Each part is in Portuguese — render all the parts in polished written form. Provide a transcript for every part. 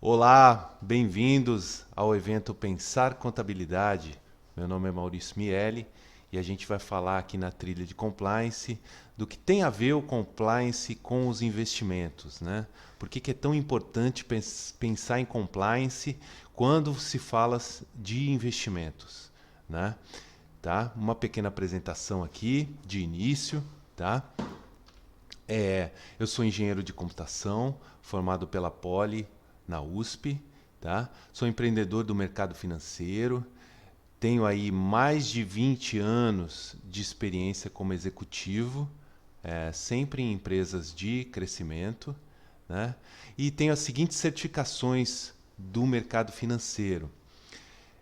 Olá, bem-vindos ao evento Pensar Contabilidade. Meu nome é Maurício Miele e a gente vai falar aqui na trilha de compliance do que tem a ver o compliance com os investimentos, né? Por que é tão importante pensar em compliance quando se fala de investimentos, né? Tá? Uma pequena apresentação aqui de início, tá? Eu sou engenheiro de computação, formado pela Poli, na USP, tá? Sou empreendedor do mercado financeiro, tenho aí mais de 20 anos de experiência como executivo, sempre em empresas de crescimento, né? E tenho as seguintes certificações do mercado financeiro.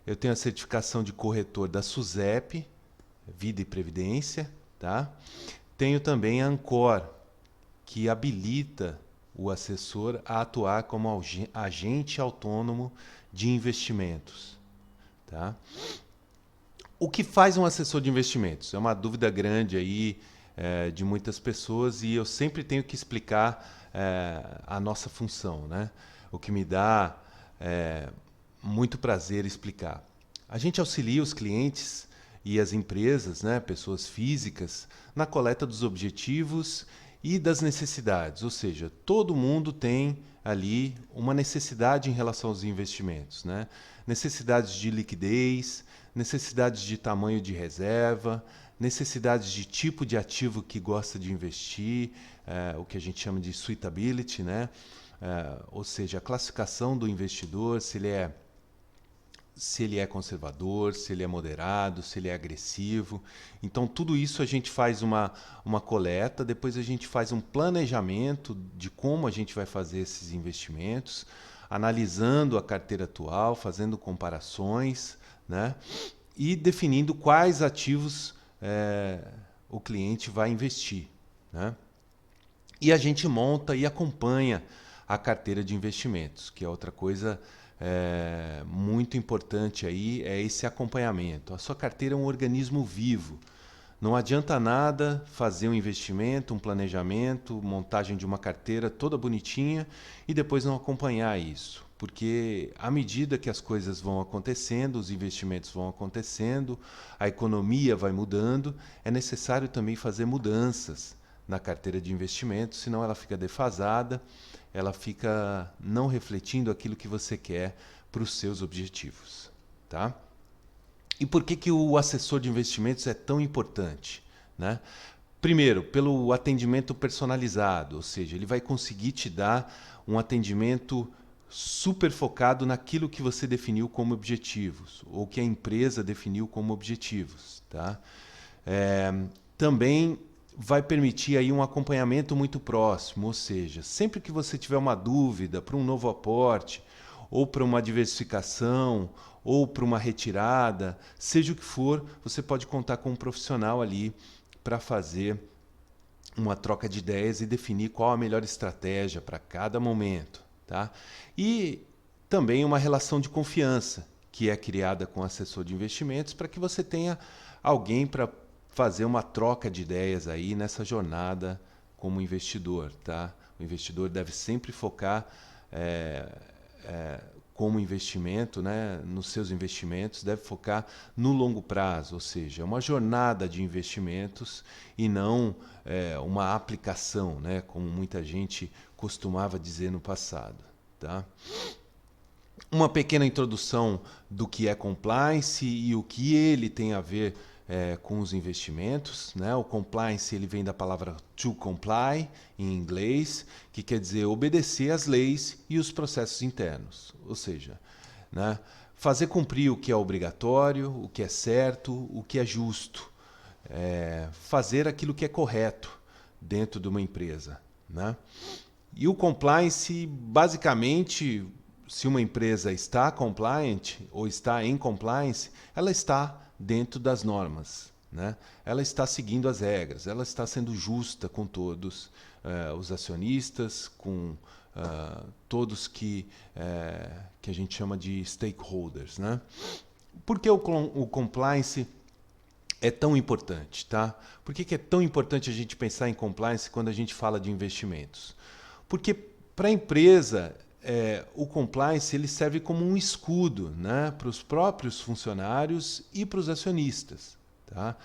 Eu tenho a certificação de corretor da SUSEP, Vida e Previdência, tá? Tenho também a Ancor, que habilita o assessor a atuar como agente autônomo de investimentos. Tá? O que faz um assessor de investimentos? É uma dúvida grande aí de muitas pessoas e eu sempre tenho que explicar a nossa função, né? O que me dá muito prazer explicar. A gente auxilia os clientes e as empresas, né, pessoas físicas, na coleta dos objetivos e das necessidades. Ou seja, todo mundo tem ali uma necessidade em relação aos investimentos, né? Necessidades de liquidez, necessidades de tamanho de reserva, necessidades de tipo de ativo que gosta de investir, o que a gente chama de suitability, né? Ou seja, a classificação do investidor, se ele é conservador, se ele é moderado, se ele é agressivo. Então, tudo isso a gente faz uma coleta, depois a gente faz um planejamento de como a gente vai fazer esses investimentos, analisando a carteira atual, fazendo comparações, né? E definindo quais ativos o cliente vai investir, né? E a gente monta e acompanha a carteira de investimentos, que é outra coisa muito importante aí, é esse acompanhamento. A sua carteira é um organismo vivo. Não adianta nada fazer um investimento, um planejamento, montagem de uma carteira toda bonitinha e depois não acompanhar isso. Porque à medida que as coisas vão acontecendo, os investimentos vão acontecendo, a economia vai mudando, é necessário também fazer mudanças na carteira de investimentos, senão ela fica defasada, ela fica não refletindo aquilo que você quer para os seus objetivos. Tá? E por que o assessor de investimentos é tão importante? Né? Primeiro, pelo atendimento personalizado, ou seja, ele vai conseguir te dar um atendimento super focado naquilo que você definiu como objetivos, ou que a empresa definiu como objetivos. Tá? Também vai permitir aí um acompanhamento muito próximo, ou seja, sempre que você tiver uma dúvida para um novo aporte, ou para uma diversificação, ou para uma retirada, seja o que for, você pode contar com um profissional ali para fazer uma troca de ideias e definir qual a melhor estratégia para cada momento. Tá? E também uma relação de confiança que é criada com o assessor de investimentos para que você tenha alguém para fazer uma troca de ideias aí nessa jornada como investidor. Tá? O investidor deve sempre focar como investimento, né, nos seus investimentos, deve focar no longo prazo, ou seja, é uma jornada de investimentos e não uma aplicação, né, como muita gente costumava dizer no passado. Tá? Uma pequena introdução do que é compliance e o que ele tem a ver com os investimentos. Né? O compliance ele vem da palavra to comply, em inglês, que quer dizer obedecer às leis e os processos internos. Ou seja, né? Fazer cumprir o que é obrigatório, o que é certo, o que é justo. Fazer aquilo que é correto dentro de uma empresa. Né? E o compliance, basicamente, se uma empresa está compliant ou está em compliance, ela está dentro das normas. Né? Ela está seguindo as regras, ela está sendo justa com todos os acionistas, com todos que a gente chama de stakeholders. Né? Por que o compliance é tão importante? Tá? Por que é tão importante a gente pensar em compliance quando a gente fala de investimentos? Porque para a empresa o compliance ele serve como um escudo, né, para os próprios funcionários e para os acionistas. Tá?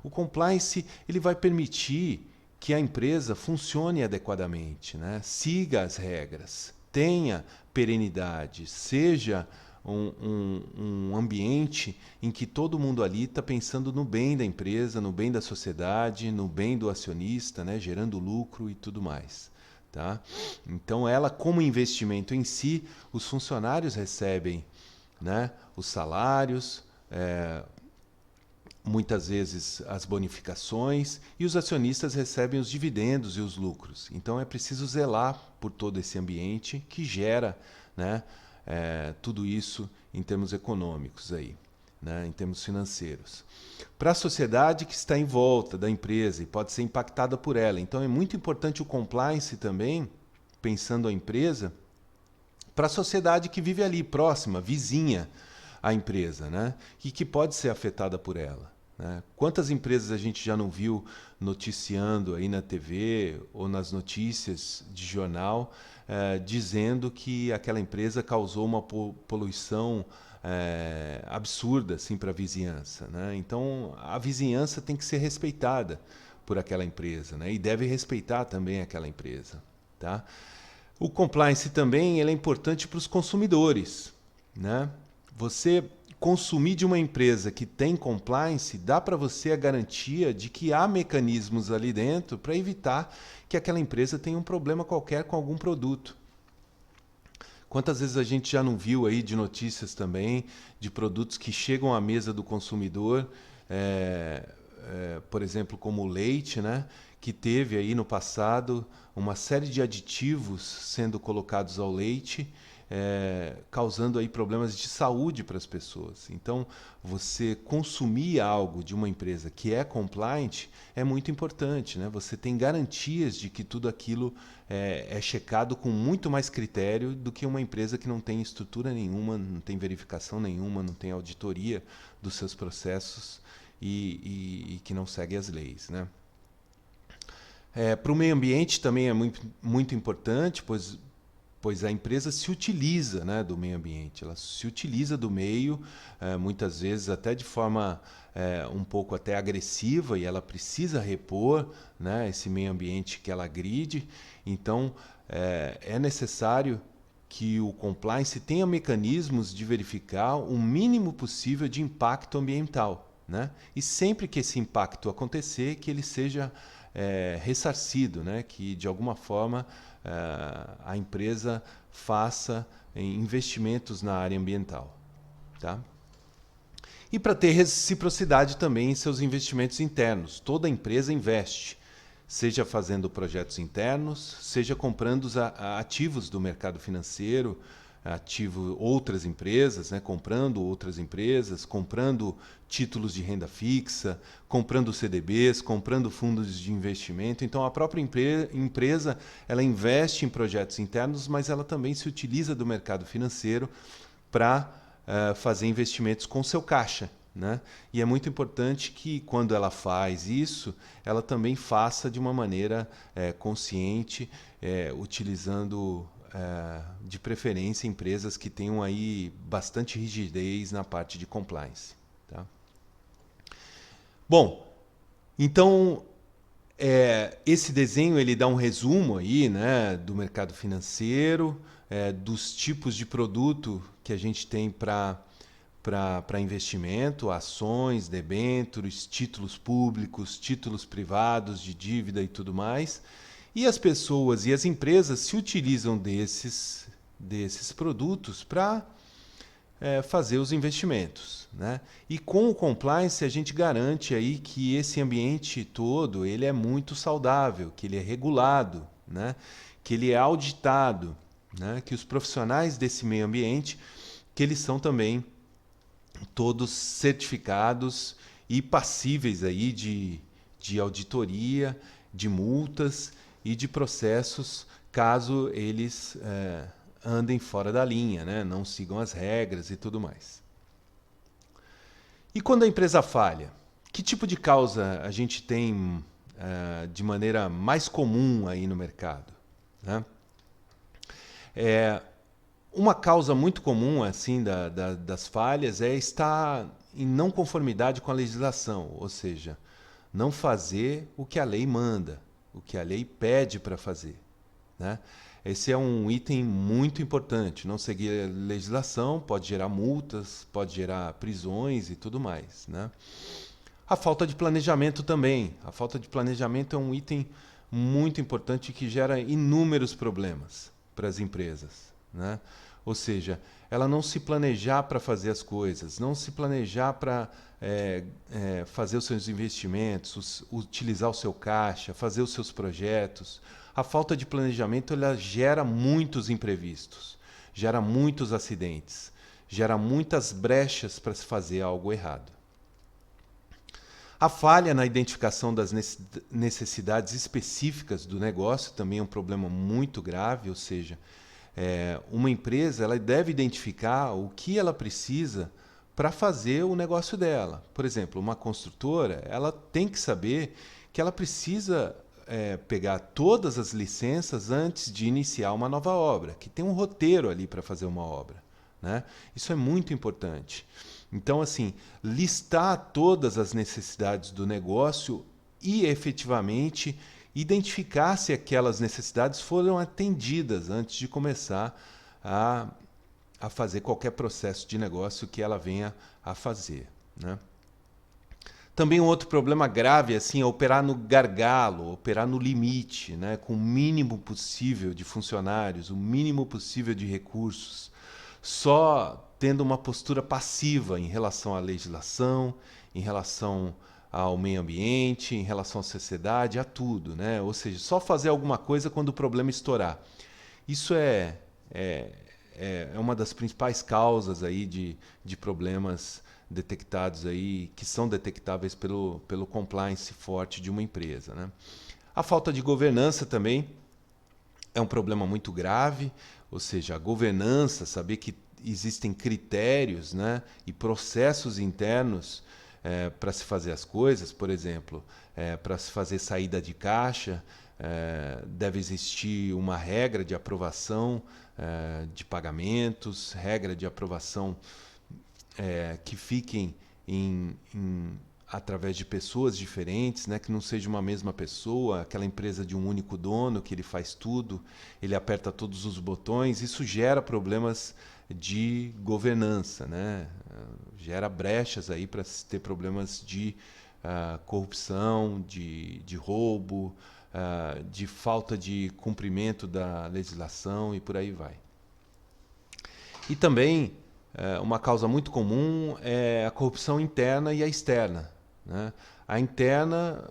O compliance ele vai permitir que a empresa funcione adequadamente, né, siga as regras, tenha perenidade, seja um ambiente em que todo mundo ali está pensando no bem da empresa, no bem da sociedade, no bem do acionista, né, gerando lucro e tudo mais. Tá? Então, ela, como investimento em si, os funcionários recebem, né, os salários, muitas vezes as bonificações, e os acionistas recebem os dividendos e os lucros. Então, é preciso zelar por todo esse ambiente que gera, né, tudo isso em termos econômicos, aí, né, em termos financeiros. Para a sociedade que está em volta da empresa e pode ser impactada por ela. Então é muito importante o compliance também, pensando a empresa, para a sociedade que vive ali, próxima, vizinha à empresa, né, e que pode ser afetada por ela. Né? Quantas empresas a gente já não viu noticiando aí na TV ou nas notícias de jornal dizendo que aquela empresa causou uma poluição absurda assim, para a vizinhança. Né? Então, a vizinhança tem que ser respeitada por aquela empresa, né? E deve respeitar também aquela empresa. Tá? O compliance também ele é importante para os consumidores. Né? Você consumir de uma empresa que tem compliance dá para você a garantia de que há mecanismos ali dentro para evitar que aquela empresa tenha um problema qualquer com algum produto. Quantas vezes a gente já não viu aí de notícias também de produtos que chegam à mesa do consumidor, por exemplo, como o leite, né, que teve aí no passado uma série de aditivos sendo colocados ao leite, causando aí problemas de saúde para as pessoas. Então, você consumir algo de uma empresa que é compliant é muito importante, né? Você tem garantias de que tudo aquilo é checado com muito mais critério do que uma empresa que não tem estrutura nenhuma, não tem verificação nenhuma, não tem auditoria dos seus processos e que não segue as leis, né? Para o meio ambiente também é muito importante, pois a empresa se utiliza, né, do meio ambiente, ela se utiliza do meio, muitas vezes até de forma um pouco até agressiva, e ela precisa repor, né, esse meio ambiente que ela agride. Então, é necessário que o compliance tenha mecanismos de verificar o mínimo possível de impacto ambiental. Né? E sempre que esse impacto acontecer, que ele seja ressarcido, né? Que de alguma forma a empresa faça investimentos na área ambiental. Tá? E para ter reciprocidade também em seus investimentos internos. Toda empresa investe, seja fazendo projetos internos, seja comprando os ativos do mercado financeiro, outras empresas, né, comprando outras empresas, comprando títulos de renda fixa, comprando CDBs, comprando fundos de investimento. Então, a própria empresa ela investe em projetos internos, mas ela também se utiliza do mercado financeiro para fazer investimentos com seu caixa. Né? E é muito importante que, quando ela faz isso, ela também faça de uma maneira consciente, utilizando de preferência empresas que tenham aí bastante rigidez na parte de compliance. Tá? Bom, então esse desenho ele dá um resumo aí, né, do mercado financeiro, dos tipos de produto que a gente tem para investimento, ações, debêntures, títulos públicos, títulos privados de dívida e tudo mais. E as pessoas e as empresas se utilizam desses produtos para fazer os investimentos. Né? E com o compliance a gente garante aí que esse ambiente todo ele é muito saudável, que ele é regulado, né? Que ele é auditado, né? Que os profissionais desse meio ambiente que eles são também todos certificados e passíveis aí de auditoria, de multas e de processos caso eles andem fora da linha, né? Não sigam as regras e tudo mais. E quando a empresa falha, que tipo de causa a gente tem de maneira mais comum aí no mercado? Né? Uma causa muito comum assim das falhas é estar em não conformidade com a legislação, ou seja, não fazer o que a lei manda, o que a lei pede para fazer, né? Esse é um item muito importante. Não seguir a legislação pode gerar multas, pode gerar prisões e tudo mais, né? A falta de planejamento também. A falta de planejamento é um item muito importante que gera inúmeros problemas para as empresas, né? Ou seja, ela não se planejar para fazer as coisas, não se planejar para fazer os seus investimentos, utilizar o seu caixa, fazer os seus projetos. A falta de planejamento ela gera muitos imprevistos, gera muitos acidentes, gera muitas brechas para se fazer algo errado. A falha na identificação das necessidades específicas do negócio também é um problema muito grave, ou seja, uma empresa ela deve identificar o que ela precisa para fazer o negócio dela. Por exemplo, uma construtora ela tem que saber que ela precisa pegar todas as licenças antes de iniciar uma nova obra, que tem um roteiro ali para fazer uma obra, né? Isso é muito importante. Então, assim, listar todas as necessidades do negócio e efetivamente identificar se aquelas necessidades foram atendidas antes de começar a fazer qualquer processo de negócio que ela venha a fazer, né? Também um outro problema grave assim, é operar no gargalo, operar no limite, né? Com o mínimo possível de funcionários, o mínimo possível de recursos, só tendo uma postura passiva em relação à legislação, em relação ao meio ambiente, em relação à sociedade, a tudo, né? Ou seja, só fazer alguma coisa quando o problema estourar. Isso é uma das principais causas aí de problemas detectados aí, que são detectáveis pelo compliance forte de uma empresa, né? A falta de governança também é um problema muito grave, ou seja, a governança, saber que existem critérios, né, e processos internos para se fazer as coisas, por exemplo, para se fazer saída de caixa, deve existir uma regra de aprovação de pagamentos, regra de aprovação que fiquem através de pessoas diferentes, né? Que não seja uma mesma pessoa, aquela empresa de um único dono, que ele faz tudo, ele aperta todos os botões. Isso gera problemas de governança, né? Gera brechas aí para se ter problemas de corrupção, de roubo, de falta de cumprimento da legislação e por aí vai. E também uma causa muito comum é a corrupção interna e a externa, né? A interna,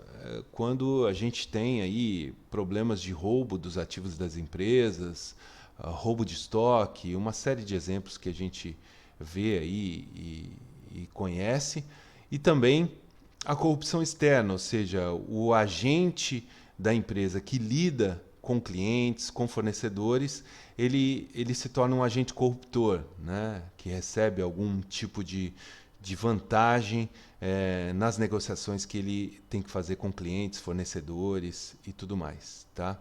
quando a gente tem aí problemas de roubo dos ativos das empresas, roubo de estoque, uma série de exemplos que a gente vê aí e conhece, e também a corrupção externa, ou seja, o agente da empresa que lida com clientes, com fornecedores, ele se torna um agente corruptor, né? Que recebe algum tipo de vantagem nas negociações que ele tem que fazer com clientes, fornecedores e tudo mais, tá?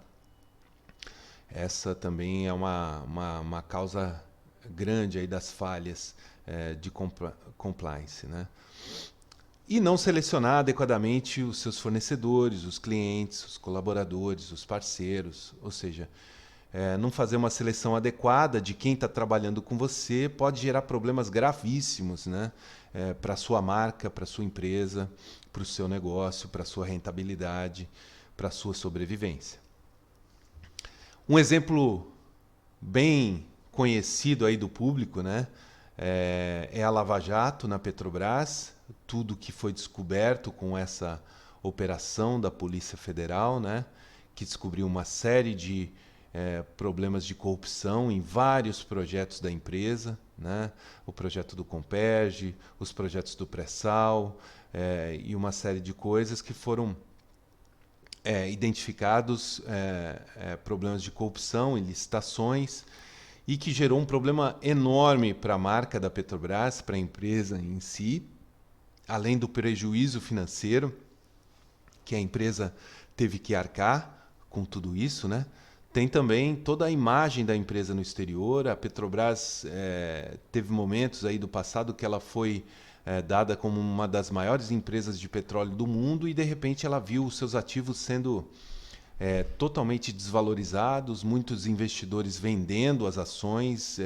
Essa também é uma causa grande aí das falhas de compliance, né? E não selecionar adequadamente os seus fornecedores, os clientes, os colaboradores, os parceiros, ou seja, não fazer uma seleção adequada de quem está trabalhando com você pode gerar problemas gravíssimos, né? Para a sua marca, para a sua empresa, para o seu negócio, para a sua rentabilidade, para a sua sobrevivência. Um exemplo bem conhecido aí do público, né? É a Lava Jato na Petrobras, tudo que foi descoberto com essa operação da Polícia Federal, né? Que descobriu uma série de problemas de corrupção em vários projetos da empresa, né? O projeto do Comperj, os projetos do Pré-Sal e uma série de coisas que foram identificados problemas de corrupção em licitações e que gerou um problema enorme para a marca da Petrobras, para a empresa em si, além do prejuízo financeiro que a empresa teve que arcar com tudo isso, né? Tem também toda a imagem da empresa no exterior. A Petrobras teve momentos aí do passado que ela foi dada como uma das maiores empresas de petróleo do mundo e de repente ela viu os seus ativos sendo totalmente desvalorizados, muitos investidores vendendo as ações,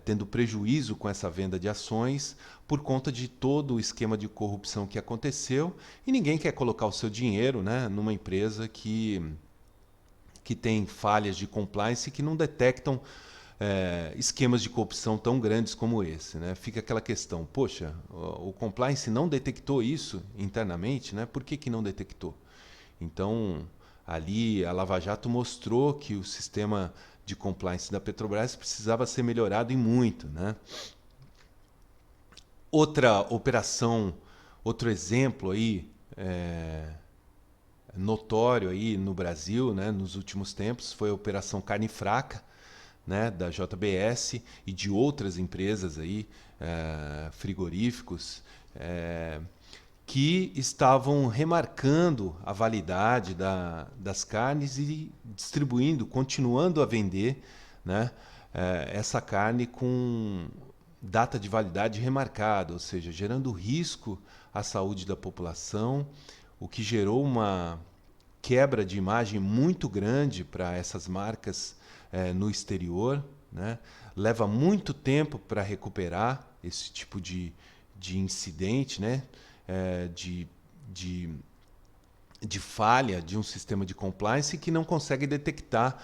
tendo prejuízo com essa venda de ações por conta de todo o esquema de corrupção que aconteceu, e ninguém quer colocar o seu dinheiro, né, numa empresa que tem falhas de compliance que não detectam esquemas de corrupção tão grandes como esse, né? Fica aquela questão, poxa, o compliance não detectou isso internamente, né? Por que não detectou? Então, ali a Lava Jato mostrou que o sistema de compliance da Petrobras precisava ser melhorado e muito, né? Outra operação, outro exemplo aí notório aí no Brasil, né, nos últimos tempos, foi a Operação Carne Fraca, né, da JBS e de outras empresas aí, frigoríficos, que estavam remarcando a validade das carnes e distribuindo, continuando a vender, né, essa carne com data de validade remarcada, ou seja, gerando risco à saúde da população, o que gerou uma quebra de imagem muito grande para essas marcas no exterior, né? Leva muito tempo para recuperar esse tipo de incidente, né? De, de, de falha de um sistema de compliance que não consegue detectar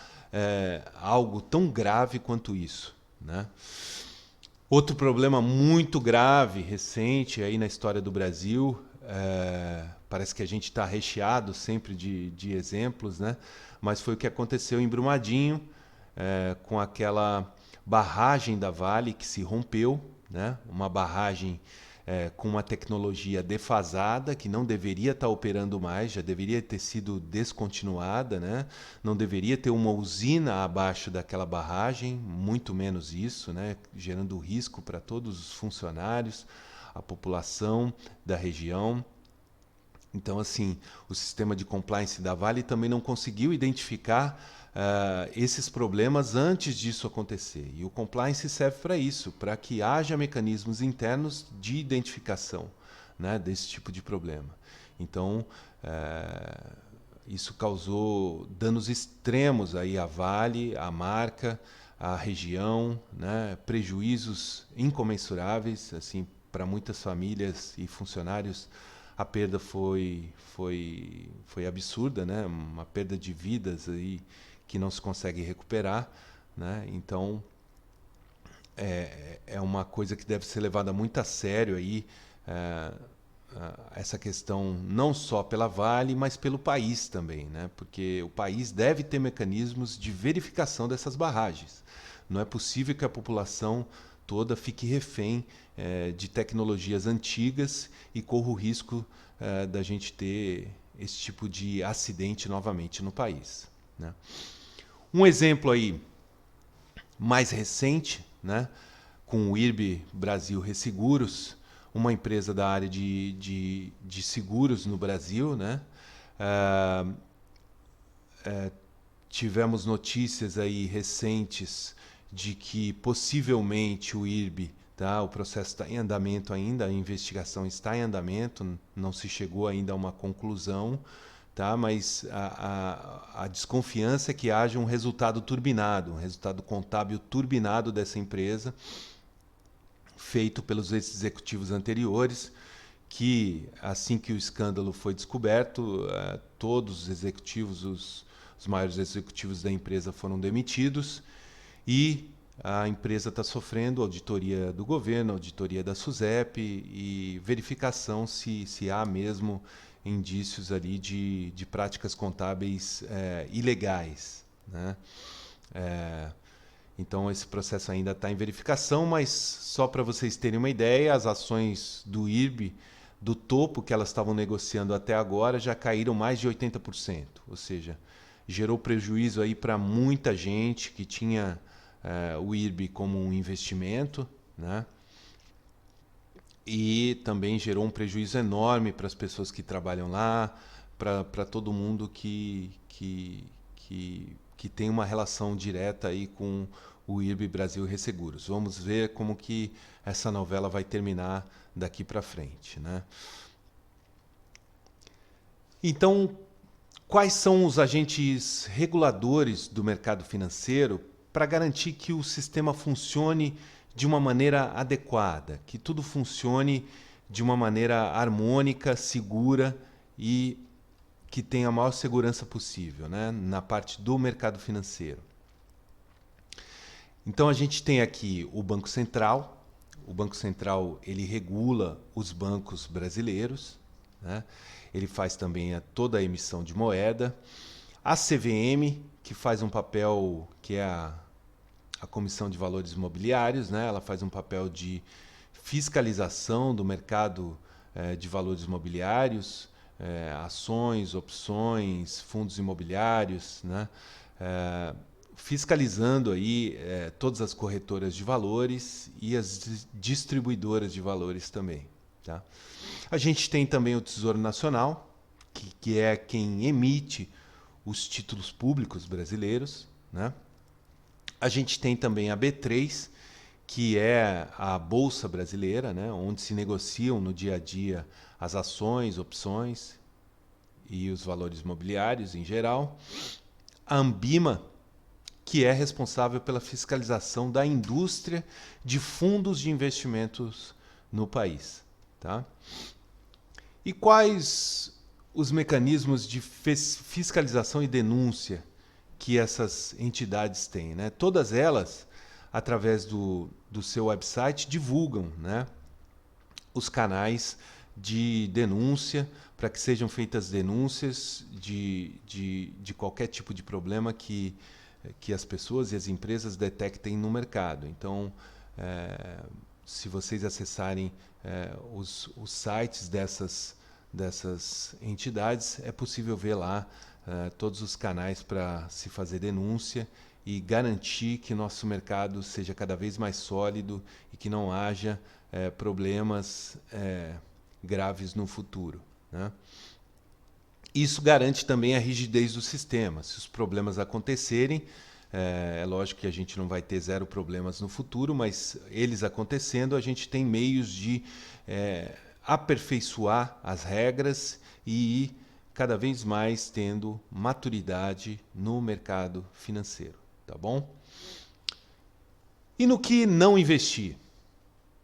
algo tão grave quanto isso, né? Outro problema muito grave, recente aí na história do Brasil, parece que a gente está recheado sempre de exemplos, né? Mas foi o que aconteceu em Brumadinho, com aquela barragem da Vale que se rompeu, né? Uma barragem com uma tecnologia defasada, que não deveria estar operando mais, já deveria ter sido descontinuada, né? Não deveria ter uma usina abaixo daquela barragem, muito menos isso, né? Gerando risco para todos os funcionários, a população da região. Então, assim, o sistema de compliance da Vale também não conseguiu identificar esses problemas antes disso acontecer. E o compliance serve para isso, para que haja mecanismos internos de identificação, né, desse tipo de problema. Então, isso causou danos extremos aí à Vale, à marca, à região, né, prejuízos incomensuráveis, assim, para muitas famílias e funcionários. A perda foi absurda, né? Uma perda de vidas aí que não se consegue recuperar, né? Então é uma coisa que deve ser levada muito a sério aí, essa questão não só pela Vale, mas pelo país também, né? Porque o país deve ter mecanismos de verificação dessas barragens. Não é possível que a população toda fique refém de tecnologias antigas e corra o risco da gente ter esse tipo de acidente novamente no país, né? Um exemplo aí mais recente, né, com o IRB Brasil Resseguros, uma empresa da área de seguros no Brasil, né? Tivemos notícias aí recentes de que possivelmente o IRB, tá, o processo está em andamento ainda, a investigação está em andamento, não se chegou ainda a uma conclusão, tá, mas a desconfiança é que haja um resultado turbinado, um resultado contábil turbinado dessa empresa, feito pelos executivos anteriores, que assim que o escândalo foi descoberto, todos os executivos, os maiores executivos da empresa foram demitidos e a empresa está sofrendo auditoria do governo, auditoria da SUSEP e verificação se há mesmo indícios ali de práticas contábeis ilegais, né? Então esse processo ainda está em verificação, mas só para vocês terem uma ideia, as ações do IRB, do topo que elas estavam negociando até agora, já caíram mais de 80%. Ou seja, gerou prejuízo aí para muita gente que tinha o IRB como um investimento, né? E também gerou um prejuízo enorme para as pessoas que trabalham lá, para todo mundo que que tem uma relação direta aí com o IRB Brasil Resseguros. Vamos ver como que essa novela vai terminar daqui para frente, né? Então, quais são os agentes reguladores do mercado financeiro para garantir que o sistema funcione de uma maneira adequada, que tudo funcione de uma maneira harmônica, segura e que tenha a maior segurança possível, né, na parte do mercado financeiro? Então a gente tem aqui o Banco Central. O Banco Central ele regula os bancos brasileiros, né? Ele faz também toda a emissão de moeda. A CVM, que faz um papel que é a Comissão de Valores Imobiliários, né? Ela faz um papel de fiscalização do mercado de valores imobiliários, ações, opções, fundos imobiliários, né? Fiscalizando aí todas as corretoras de valores e as distribuidoras de valores também, tá? A gente tem também o Tesouro Nacional, que é quem emite os títulos públicos brasileiros, né? A gente tem também a B3, que é a Bolsa Brasileira, né? Onde se negociam no dia a dia as ações, opções e os valores imobiliários em geral. A Anbima, que é responsável pela fiscalização da indústria de fundos de investimentos no país, tá? E quais os mecanismos de fiscalização e denúncia que essas entidades têm, né? Todas elas, através do seu website, divulgam, né, os canais de denúncia para que sejam feitas denúncias de qualquer tipo de problema que as pessoas e as empresas detectem no mercado. Então, se vocês acessarem os sites dessas entidades, é possível ver lá todos os canais para se fazer denúncia e garantir que nosso mercado seja cada vez mais sólido e que não haja problemas graves no futuro, né? Isso garante também a rigidez do sistema. Se os problemas acontecerem, é lógico que a gente não vai ter zero problemas no futuro, mas eles acontecendo, a gente tem meios de aperfeiçoar as regras e ir cada vez mais tendo maturidade no mercado financeiro, tá bom? E no que não investir?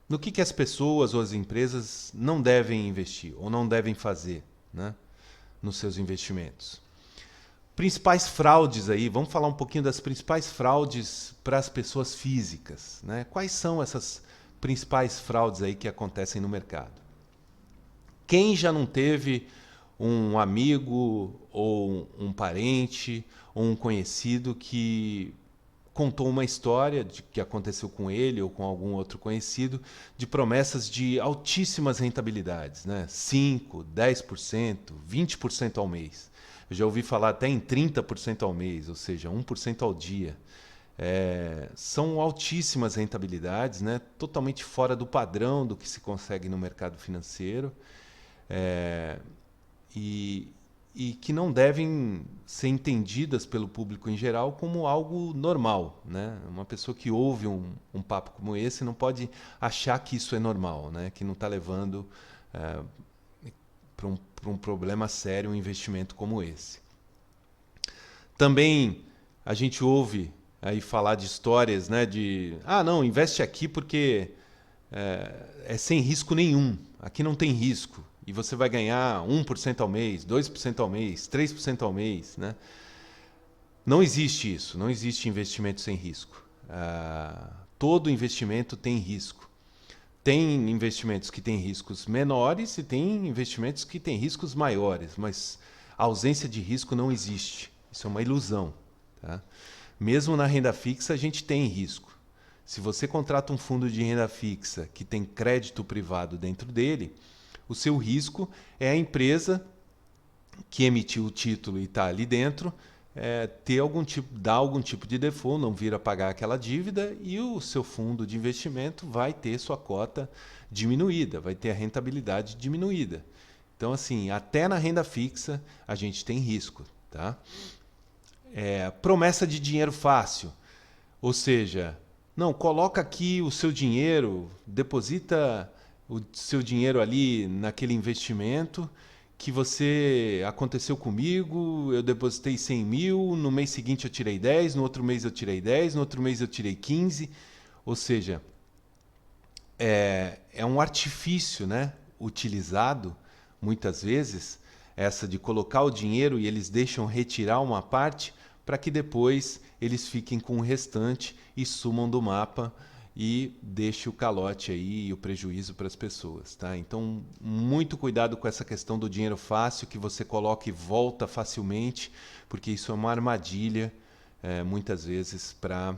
No que as pessoas ou as empresas não devem investir ou não devem fazer, né, nos seus investimentos? Principais fraudes aí, vamos falar um pouquinho das principais fraudes para as pessoas físicas, né? Quais são essas principais fraudes aí que acontecem no mercado? Quem já não teve um amigo ou um parente ou um conhecido que contou uma história de que aconteceu com ele ou com algum outro conhecido de promessas de altíssimas rentabilidades, né? 5%, 10%, 20% ao mês. Eu já ouvi falar até em 30% ao mês, ou seja, 1% ao dia. São altíssimas rentabilidades, né? Totalmente fora do padrão do que se consegue no mercado financeiro. E que não devem ser entendidas pelo público em geral como algo normal, né? Uma pessoa que ouve um papo como esse não pode achar que isso é normal, né? Que não está levando para um problema sério um investimento como esse. Também a gente ouve aí falar de histórias, né? Não, investe aqui porque é sem risco nenhum. Aqui não tem risco. E você vai ganhar 1% ao mês, 2% ao mês, 3% ao mês, né? Não existe isso, não existe investimento sem risco. Todo investimento tem risco. Tem investimentos que têm riscos menores e tem investimentos que têm riscos maiores, mas a ausência de risco não existe. Isso é uma ilusão, tá? Mesmo na renda fixa a gente tem risco. Se você contrata um fundo de renda fixa que tem crédito privado dentro dele, o seu risco é a empresa que emitiu o título e está ali dentro dar algum tipo de default, não vir a pagar aquela dívida e o seu fundo de investimento vai ter sua cota diminuída, vai ter a rentabilidade diminuída. Então, assim, até na renda fixa a gente tem risco, tá? Promessa de dinheiro fácil. Ou seja, não, coloca aqui o seu dinheiro, deposita o seu dinheiro ali naquele investimento que aconteceu comigo, eu depositei 100 mil, no mês seguinte eu tirei 10, no outro mês eu tirei 10, no outro mês eu tirei 15. Ou seja, é um artifício, né, utilizado muitas vezes, essa de colocar o dinheiro e eles deixam retirar uma parte para que depois eles fiquem com o restante e sumam do mapa e deixe o calote aí e o prejuízo para as pessoas, tá? Então, muito cuidado com essa questão do dinheiro fácil, que você coloca e volta facilmente, porque isso é uma armadilha, muitas vezes, para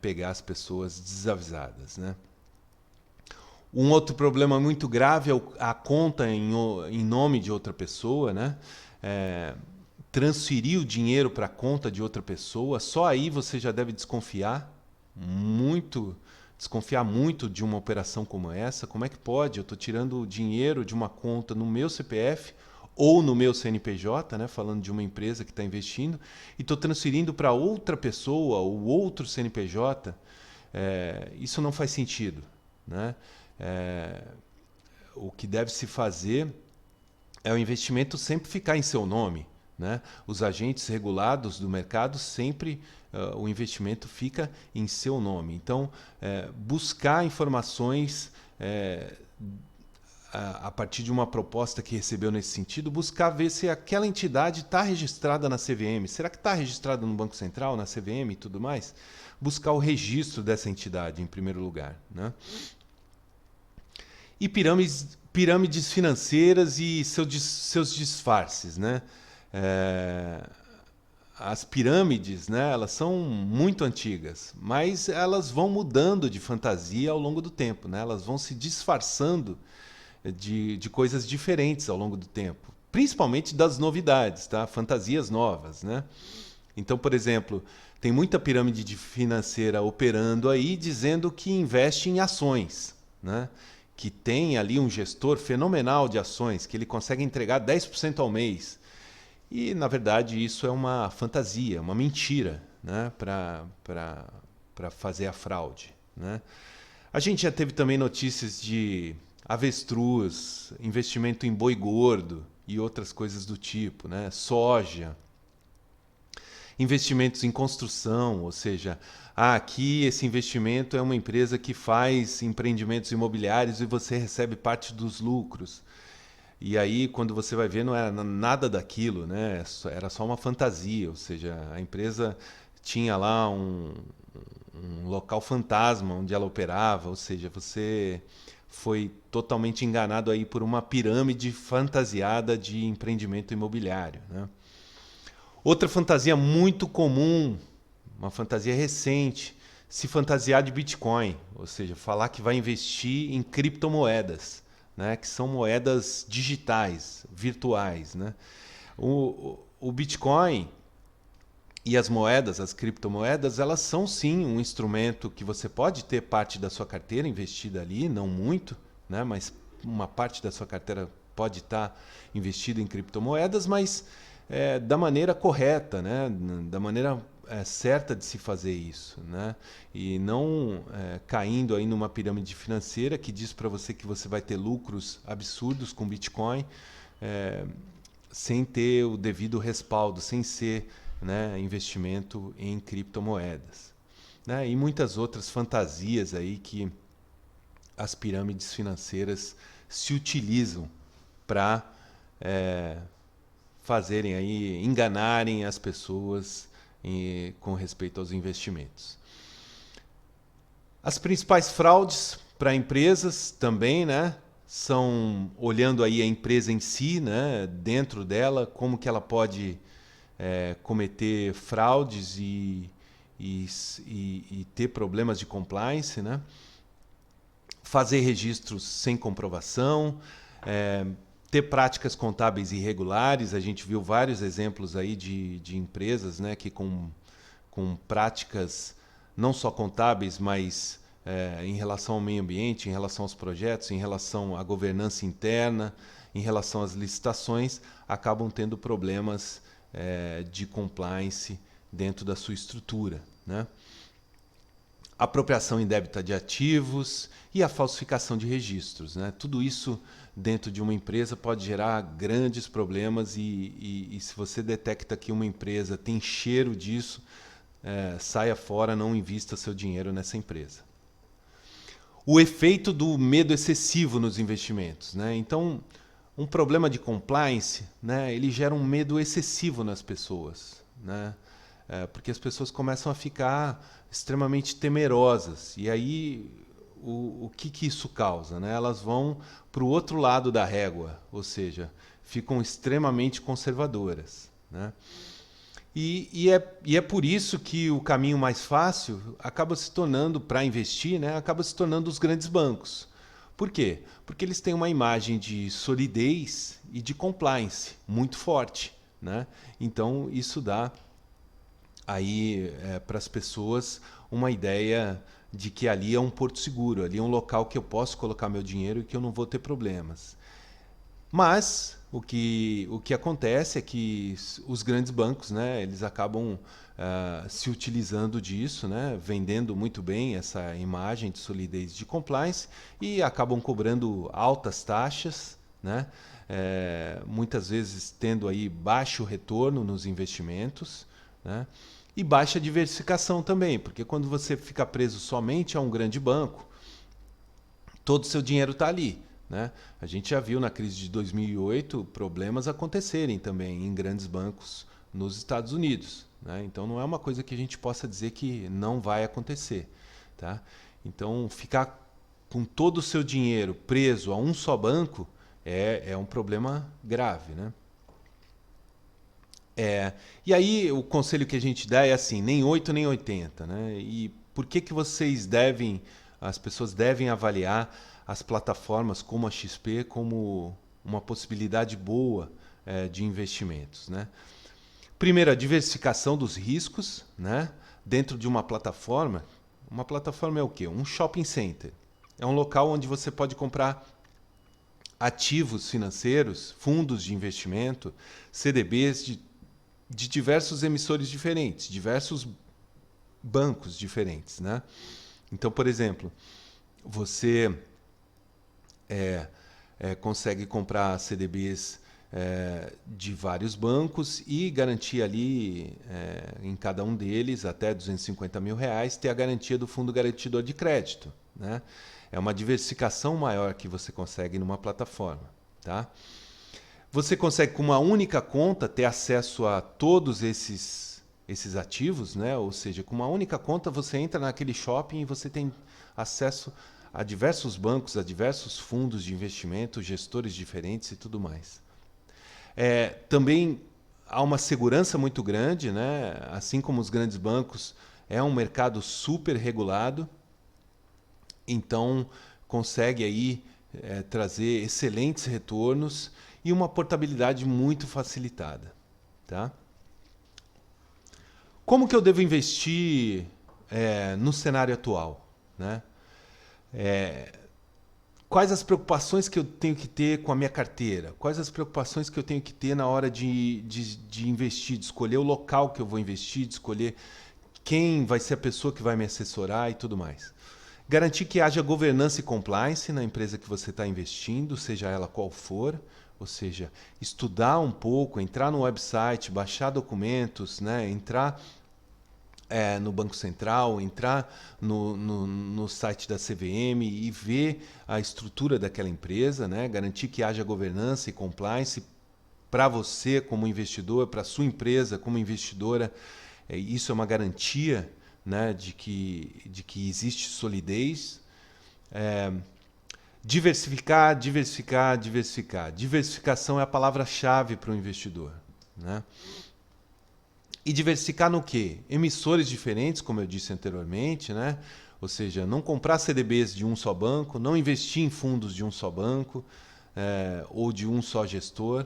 pegar as pessoas desavisadas, né? Um outro problema muito grave é a conta em nome de outra pessoa, né? Transferir o dinheiro para a conta de outra pessoa, só aí você já deve desconfiar muito de uma operação como essa. Como é que pode? Eu estou tirando o dinheiro de uma conta no meu CPF ou no meu CNPJ, né? Falando de uma empresa que está investindo, e estou transferindo para outra pessoa ou outro CNPJ. Isso não faz sentido, né? O que deve se fazer é o investimento sempre ficar em seu nome, né? Os agentes regulados do mercado sempre o investimento fica em seu nome. Então, buscar informações a partir de uma proposta que recebeu nesse sentido, buscar ver se aquela entidade está registrada na CVM. Será que está registrada no Banco Central, na CVM e tudo mais? Buscar o registro dessa entidade em primeiro lugar, né? E pirâmides financeiras e seus disfarces, né? As pirâmides, né, elas são muito antigas, mas elas vão mudando de fantasia ao longo do tempo, né? Elas vão se disfarçando de coisas diferentes ao longo do tempo, principalmente das novidades, tá? Fantasias novas, né? Então, por exemplo, tem muita pirâmide financeira operando aí dizendo que investe em ações, né? Que tem ali um gestor fenomenal de ações, que ele consegue entregar 10% ao mês. E, na verdade, isso é uma fantasia, uma mentira, né? Para fazer a fraude, né? A gente já teve também notícias de avestruz, investimento em boi gordo e outras coisas do tipo, né? Soja, investimentos em construção, ou seja, aqui esse investimento é uma empresa que faz empreendimentos imobiliários e você recebe parte dos lucros. E aí, quando você vai ver, não era nada daquilo, né? Era só uma fantasia, ou seja, a empresa tinha lá um local fantasma onde ela operava, ou seja, você foi totalmente enganado aí por uma pirâmide fantasiada de empreendimento imobiliário, né? Outra fantasia muito comum, uma fantasia recente, se fantasiar de Bitcoin, ou seja, falar que vai investir em criptomoedas, né, que são moedas digitais, virtuais, né? O Bitcoin e as moedas, as criptomoedas, elas são sim um instrumento que você pode ter parte da sua carteira investida ali, não muito, né, mas uma parte da sua carteira pode estar investida em criptomoedas, mas da maneira correta, né, da maneira certa de se fazer isso, né? E não caindo aí numa pirâmide financeira que diz para você que você vai ter lucros absurdos com Bitcoin, sem ter o devido respaldo, sem ser, né, investimento em criptomoedas, né? E muitas outras fantasias aí que as pirâmides financeiras se utilizam para fazerem aí, enganarem as pessoas com respeito aos investimentos. As principais fraudes para empresas também, né, são olhando aí a empresa em si, né, dentro dela, como que ela pode cometer fraudes e ter problemas de compliance, né? Fazer registros sem comprovação, ter práticas contábeis irregulares. A gente viu vários exemplos aí de empresas, né, que com práticas não só contábeis, mas em relação ao meio ambiente, em relação aos projetos, em relação à governança interna, em relação às licitações, acabam tendo problemas de compliance dentro da sua estrutura, né? Apropriação indébita de ativos e a falsificação de registros, né? Tudo isso dentro de uma empresa pode gerar grandes problemas e se você detecta que uma empresa tem cheiro disso, saia fora, não invista seu dinheiro nessa empresa. O efeito do medo excessivo nos investimentos, né? Então, um problema de compliance, né, ele gera um medo excessivo nas pessoas, né? Porque as pessoas começam a ficar extremamente temerosas. E aí, o que isso causa? Né? Elas vão para o outro lado da régua, ou seja, ficam extremamente conservadoras. Né? E é por isso que o caminho mais fácil acaba se tornando, para investir, né, acaba se tornando os grandes bancos. Por quê? Porque eles têm uma imagem de solidez e de compliance muito forte. Né? Então, isso dá aí para as pessoas uma ideia de que ali é um porto seguro, ali é um local que eu posso colocar meu dinheiro e que eu não vou ter problemas. Mas o que acontece é que os grandes bancos, né, eles acabam se utilizando disso, né, vendendo muito bem essa imagem de solidez de compliance e acabam cobrando altas taxas, né, muitas vezes tendo aí baixo retorno nos investimentos, né, e baixa diversificação também, porque quando você fica preso somente a um grande banco, todo o seu dinheiro está ali. Né? A gente já viu na crise de 2008 problemas acontecerem também em grandes bancos nos Estados Unidos. Né? Então não é uma coisa que a gente possa dizer que não vai acontecer. Tá? Então ficar com todo o seu dinheiro preso a um só banco é um problema grave. Né? E aí o conselho que a gente dá é assim, nem 8 nem 80. Né? E por que vocês devem, as pessoas devem avaliar as plataformas como a XP como uma possibilidade boa de investimentos? Né? Primeiro, a diversificação dos riscos, né? Dentro de uma plataforma. Uma plataforma é o quê? Um shopping center. É um local onde você pode comprar ativos financeiros, fundos de investimento, CDBs de diversos emissores diferentes, diversos bancos diferentes. Né? Então, por exemplo, você consegue comprar CDBs de vários bancos e garantir ali, em cada um deles, até R$ 250 mil, ter a garantia do fundo garantidor de crédito. Né? É uma diversificação maior que você consegue numa plataforma. Tá? Você consegue, com uma única conta, ter acesso a todos esses ativos, né? Ou seja, com uma única conta você entra naquele shopping e você tem acesso a diversos bancos, a diversos fundos de investimento, gestores diferentes e tudo mais. Também há uma segurança muito grande, né? Assim como os grandes bancos, é um mercado super regulado, então consegue aí trazer excelentes retornos e uma portabilidade muito facilitada. Tá? Como que eu devo investir no cenário atual? Né? Quais as preocupações que eu tenho que ter com a minha carteira? Quais as preocupações que eu tenho que ter na hora de investir, de escolher o local que eu vou investir, de escolher quem vai ser a pessoa que vai me assessorar e tudo mais? Garantir que haja governança e compliance na empresa que você está investindo, seja ela qual for. Ou seja, estudar um pouco, entrar no website, baixar documentos, né? Entrar no Banco Central, entrar no site da CVM e ver a estrutura daquela empresa, né? Garantir que haja governança e compliance para você como investidor, para a sua empresa como investidora. Isso é uma garantia, né, de que existe solidez. Diversificar, diversificar, diversificar. Diversificação é a palavra-chave para o investidor. Né? E diversificar no quê? Emissores diferentes, como eu disse anteriormente, né? Ou seja, não comprar CDBs de um só banco, não investir em fundos de um só banco ou de um só gestor,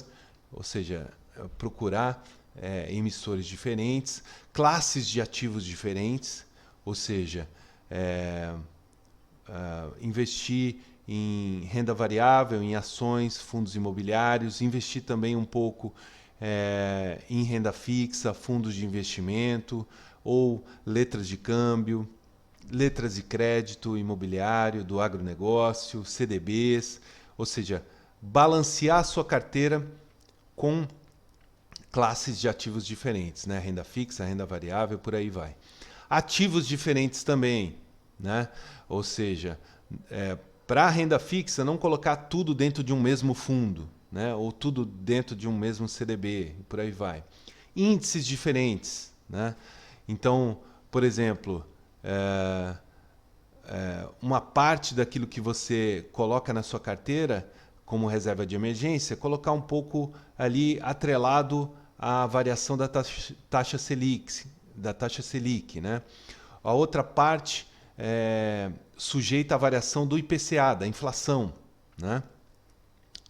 ou seja, procurar emissores diferentes, classes de ativos diferentes, ou seja, investir em renda variável, em ações, fundos imobiliários, investir também um pouco em renda fixa, fundos de investimento ou letras de câmbio, letras de crédito imobiliário, do agronegócio, CDBs, ou seja, balancear a sua carteira com classes de ativos diferentes, né? Renda fixa, renda variável, por aí vai. Ativos diferentes também, né? Ou seja, para a renda fixa, não colocar tudo dentro de um mesmo fundo, né? Ou tudo dentro de um mesmo CDB, e por aí vai. Índices diferentes, né? Então, por exemplo, uma parte daquilo que você coloca na sua carteira como reserva de emergência, colocar um pouco ali atrelado à variação da taxa Selic, né? A outra parte sujeita à variação do IPCA, da inflação, né?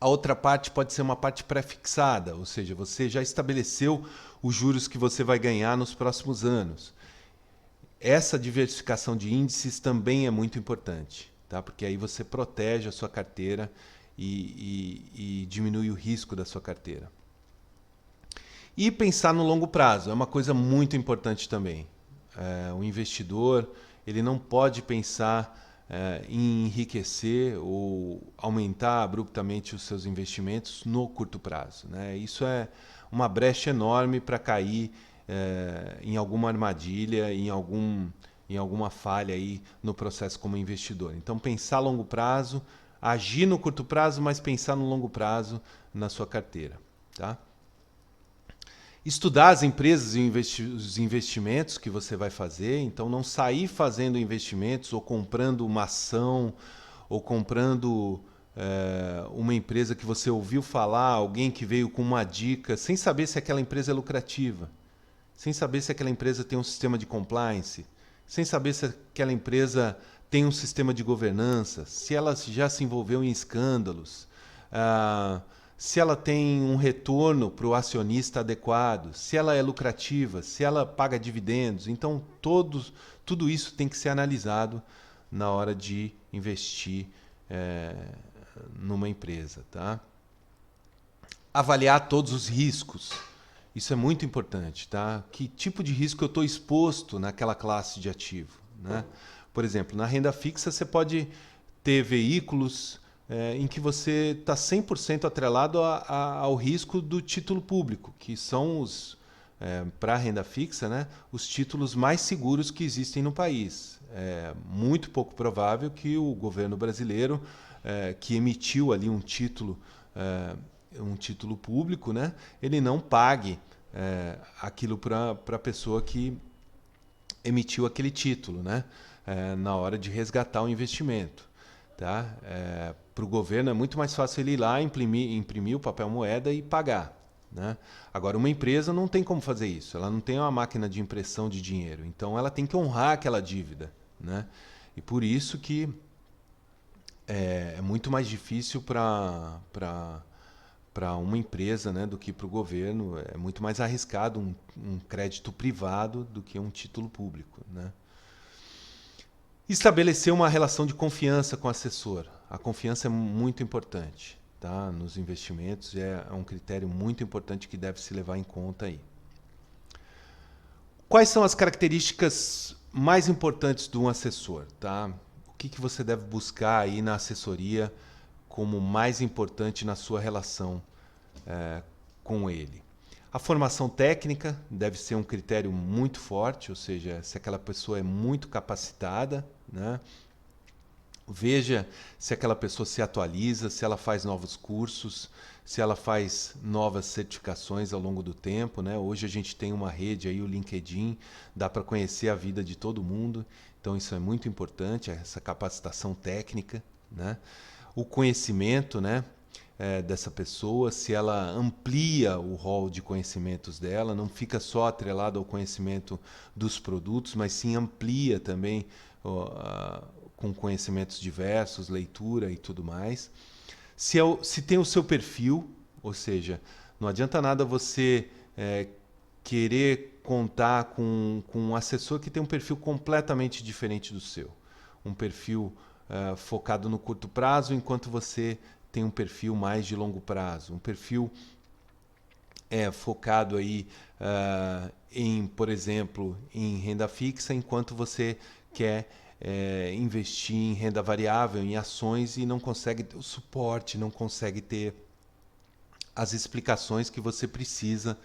A outra parte pode ser uma parte pré-fixada, ou seja, você já estabeleceu os juros que você vai ganhar nos próximos anos. Essa diversificação de índices também é muito importante, tá? Porque aí você protege a sua carteira e diminui o risco da sua carteira. E pensar no longo prazo é uma coisa muito importante também. O investidor ele não pode pensar em enriquecer ou aumentar abruptamente os seus investimentos no curto prazo, né? Isso é uma brecha enorme para cair em alguma armadilha, em alguma falha aí no processo como investidor. Então, pensar a longo prazo, agir no curto prazo, mas pensar no longo prazo na sua carteira, tá? Estudar as empresas e os investimentos que você vai fazer, então não sair fazendo investimentos ou comprando uma ação ou comprando uma empresa que você ouviu falar, alguém que veio com uma dica, sem saber se aquela empresa é lucrativa, sem saber se aquela empresa tem um sistema de compliance, sem saber se aquela empresa tem um sistema de governança, se ela já se envolveu em escândalos, se ela tem um retorno para o acionista adequado, se ela é lucrativa, se ela paga dividendos. Então, tudo isso tem que ser analisado na hora de investir numa empresa, tá? Avaliar todos os riscos. Isso é muito importante, tá? Que tipo de risco eu estou exposto naquela classe de ativo, né? Por exemplo, na renda fixa você pode ter veículos em que você está 100% atrelado ao risco do título público, que são os, para a renda fixa, né, os títulos mais seguros que existem no país. É muito pouco provável que o governo brasileiro, que emitiu ali um título público, né, ele não pague aquilo para a pessoa que emitiu aquele título, né, na hora de resgatar o investimento. Tá? Para o governo é muito mais fácil ele ir lá, imprimir o papel moeda e pagar. Né? Agora, uma empresa não tem como fazer isso. Ela não tem uma máquina de impressão de dinheiro. Então, ela tem que honrar aquela dívida. Né? E por isso que é muito mais difícil para uma empresa, né, do que para o governo. É muito mais arriscado um crédito privado do que um título público. Né? Estabelecer uma relação de confiança com o assessor. A confiança é muito importante, tá? Nos investimentos, é um critério muito importante que deve se levar em conta aí. Quais são as características mais importantes de um assessor? Tá? O que você deve buscar aí na assessoria como mais importante na sua relação com ele? A formação técnica deve ser um critério muito forte, ou seja, se aquela pessoa é muito capacitada, né? Veja se aquela pessoa se atualiza, se ela faz novos cursos, se ela faz novas certificações ao longo do tempo, né? Hoje a gente tem uma rede aí, o LinkedIn, dá para conhecer a vida de todo mundo, então isso é muito importante, essa capacitação técnica, né? O conhecimento, né, dessa pessoa, se ela amplia o rol de conhecimentos dela, não fica só atrelado ao conhecimento dos produtos, mas sim amplia também com conhecimentos diversos, leitura e tudo mais. Se tem o seu perfil, ou seja, não adianta nada você querer contar com um assessor que tem um perfil completamente diferente do seu. Um perfil focado no curto prazo, enquanto você tem um perfil mais de longo prazo. Um perfil focado aí em, por exemplo, em renda fixa, enquanto você quer investir em renda variável, em ações, e não consegue ter o suporte, não consegue ter as explicações que você precisa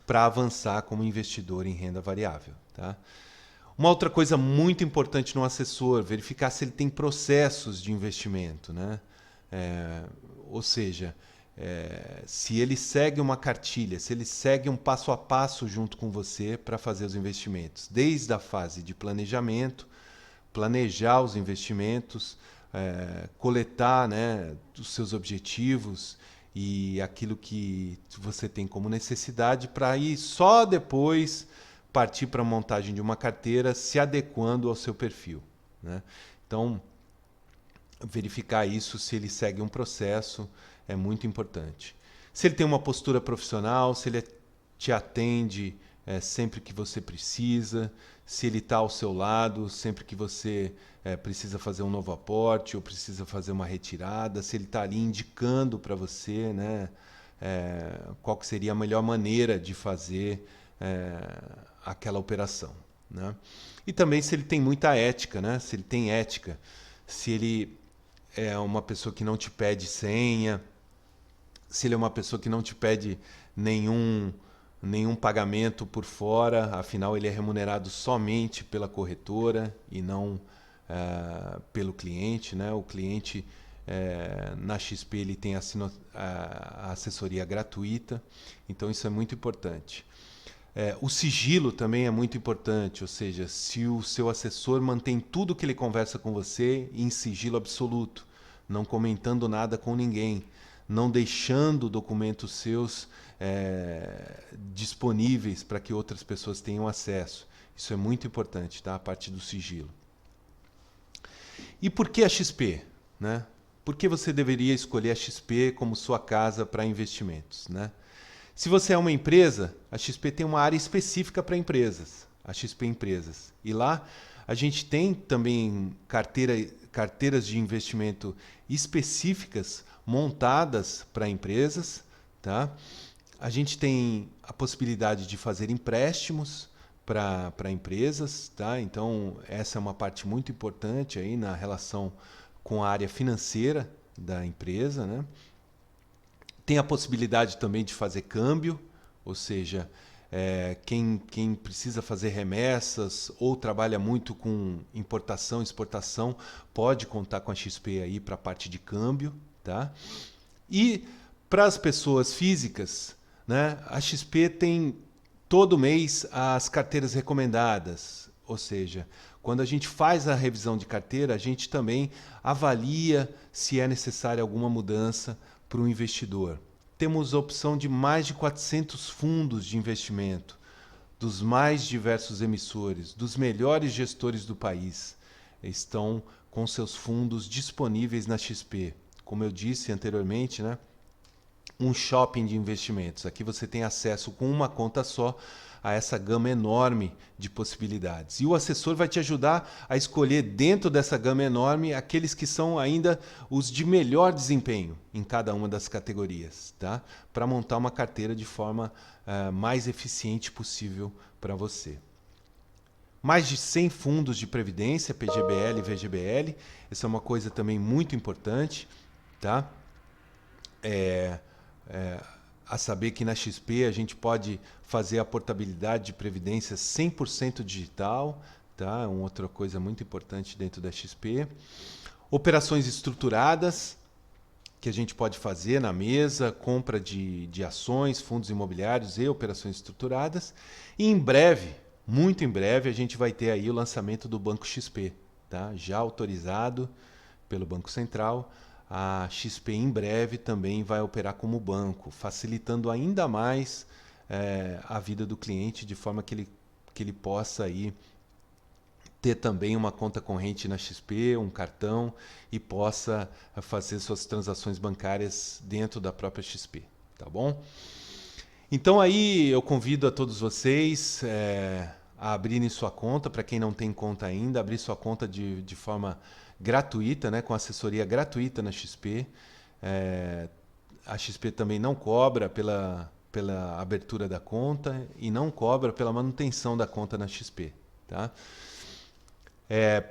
para avançar como investidor em renda variável, tá? Uma outra coisa muito importante no assessor, verificar se ele tem processos de investimento, né? Ou seja, se ele segue uma cartilha, se ele segue um passo a passo junto com você para fazer os investimentos, desde a fase de planejamento, planejar os investimentos, coletar, né, os seus objetivos e aquilo que você tem como necessidade, para ir só depois partir para a montagem de uma carteira se adequando ao seu perfil, né? Então, verificar isso, se ele segue um processo, é muito importante. Se ele tem uma postura profissional, se ele te atende sempre que você precisa, se ele está ao seu lado sempre que você precisa fazer um novo aporte ou precisa fazer uma retirada, se ele está ali indicando para você, né, qual que seria a melhor maneira de fazer aquela operação, né? E também se ele tem muita ética, né? Se ele tem ética, se ele é uma pessoa que não te pede senha, se ele é uma pessoa que não te pede nenhum pagamento por fora, afinal ele é remunerado somente pela corretora e não pelo cliente, né? O cliente na XP ele tem a assessoria gratuita, então isso é muito importante. O sigilo também é muito importante, ou seja, se o seu assessor mantém tudo que ele conversa com você em sigilo absoluto, não comentando nada com ninguém, não deixando documentos seus disponíveis para que outras pessoas tenham acesso. Isso é muito importante, tá? A parte do sigilo. E por que a XP, né? Por que você deveria escolher a XP como sua casa para investimentos, né? Se você é uma empresa, a XP tem uma área específica para empresas, a XP Empresas. E lá a gente tem também carteiras de investimento específicas montadas para empresas, tá? A gente tem a possibilidade de fazer empréstimos para empresas, tá? Então essa é uma parte muito importante aí na relação com a área financeira da empresa, né? Tem a possibilidade também de fazer câmbio, ou seja, quem precisa fazer remessas ou trabalha muito com importação, exportação, pode contar com a XP aí para a parte de câmbio, tá? E para as pessoas físicas, né, a XP tem todo mês as carteiras recomendadas, ou seja, quando a gente faz a revisão de carteira, a gente também avalia se é necessária alguma mudança para o investidor. Temos a opção de mais de 400 fundos de investimento, dos mais diversos emissores, dos melhores gestores do país. Estão com seus fundos disponíveis na XP. Como eu disse anteriormente, né? Um shopping de investimentos. Aqui você tem acesso com uma conta só a essa gama enorme de possibilidades. E o assessor vai te ajudar a escolher dentro dessa gama enorme aqueles que são ainda os de melhor desempenho em cada uma das categorias, tá? Para montar uma carteira de forma mais eficiente possível para você. Mais de 100 fundos de previdência, PGBL e VGBL. Essa é uma coisa também muito importante, tá? A saber que na XP a gente pode fazer a portabilidade de previdência 100% digital, tá? Uma outra coisa muito importante dentro da XP. Operações estruturadas, que a gente pode fazer na mesa, compra de ações, fundos imobiliários e operações estruturadas. E em breve, muito em breve, a gente vai ter aí o lançamento do Banco XP, tá? Já autorizado pelo Banco Central. A XP em breve também vai operar como banco, facilitando ainda mais a vida do cliente, de forma que ele possa aí ter também uma conta corrente na XP, um cartão, e possa fazer suas transações bancárias dentro da própria XP, tá bom? Então aí eu convido a todos vocês a abrirem sua conta, para quem não tem conta ainda, abrir sua conta de forma gratuita, né, com assessoria gratuita na XP. A XP também não cobra pela abertura da conta e não cobra pela manutenção da conta na XP. Tá?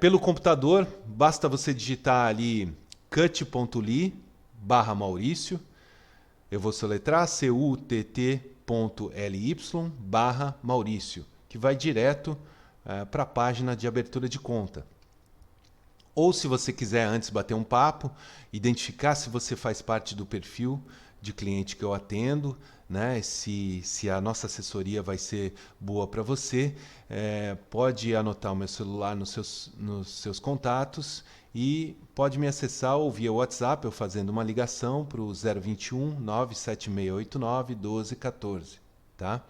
Pelo computador, basta você digitar ali cut.ly/Maurício. Eu vou soletrar cutt.ly/Maurício, que vai direto para a página de abertura de conta. Ou se você quiser antes bater um papo, identificar se você faz parte do perfil de cliente que eu atendo, né? Se a nossa assessoria vai ser boa para você, pode anotar o meu celular nos seus contatos e pode me acessar ou via WhatsApp, eu fazendo uma ligação para o 021 97689 1214. Tá?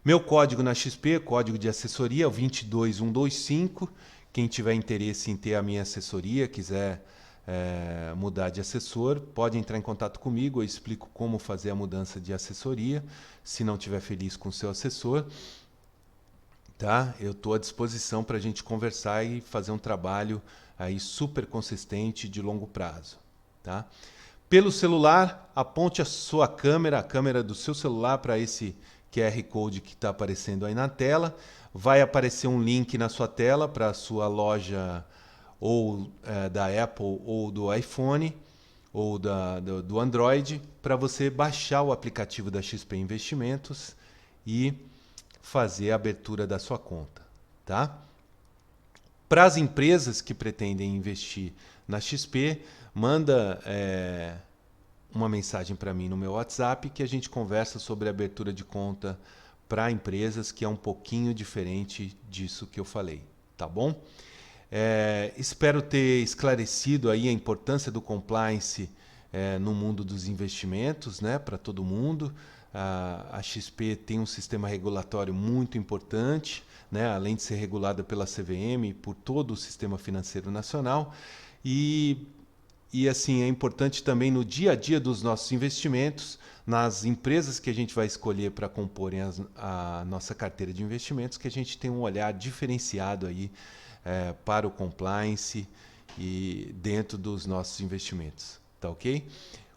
Meu código na XP, código de assessoria, é o 22125. Quem tiver interesse em ter a minha assessoria, quiser mudar de assessor, pode entrar em contato comigo. Eu explico como fazer a mudança de assessoria, se não estiver feliz com o seu assessor. Tá? Eu estou à disposição para a gente conversar e fazer um trabalho aí super consistente de longo prazo. Tá? Pelo celular, aponte a sua câmera, a câmera do seu celular para esse QR Code que está aparecendo aí na tela. Vai aparecer um link na sua tela para a sua loja ou da Apple ou do iPhone ou do Android para você baixar o aplicativo da XP Investimentos e fazer a abertura da sua conta. Tá? Para as empresas que pretendem investir na XP, manda uma mensagem para mim no meu WhatsApp que a gente conversa sobre a abertura de conta para empresas, que é um pouquinho diferente disso que eu falei, tá bom? Espero ter esclarecido aí a importância do compliance no mundo dos investimentos, né, para todo mundo. A XP tem um sistema regulatório muito importante, né, além de ser regulada pela CVM e por todo o sistema financeiro nacional. E assim, é importante também no dia a dia dos nossos investimentos, nas empresas que a gente vai escolher para comporem a nossa carteira de investimentos, que a gente tem um olhar diferenciado aí para o compliance e dentro dos nossos investimentos. Tá ok?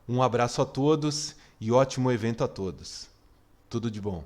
Um abraço a todos e ótimo evento a todos. Tudo de bom.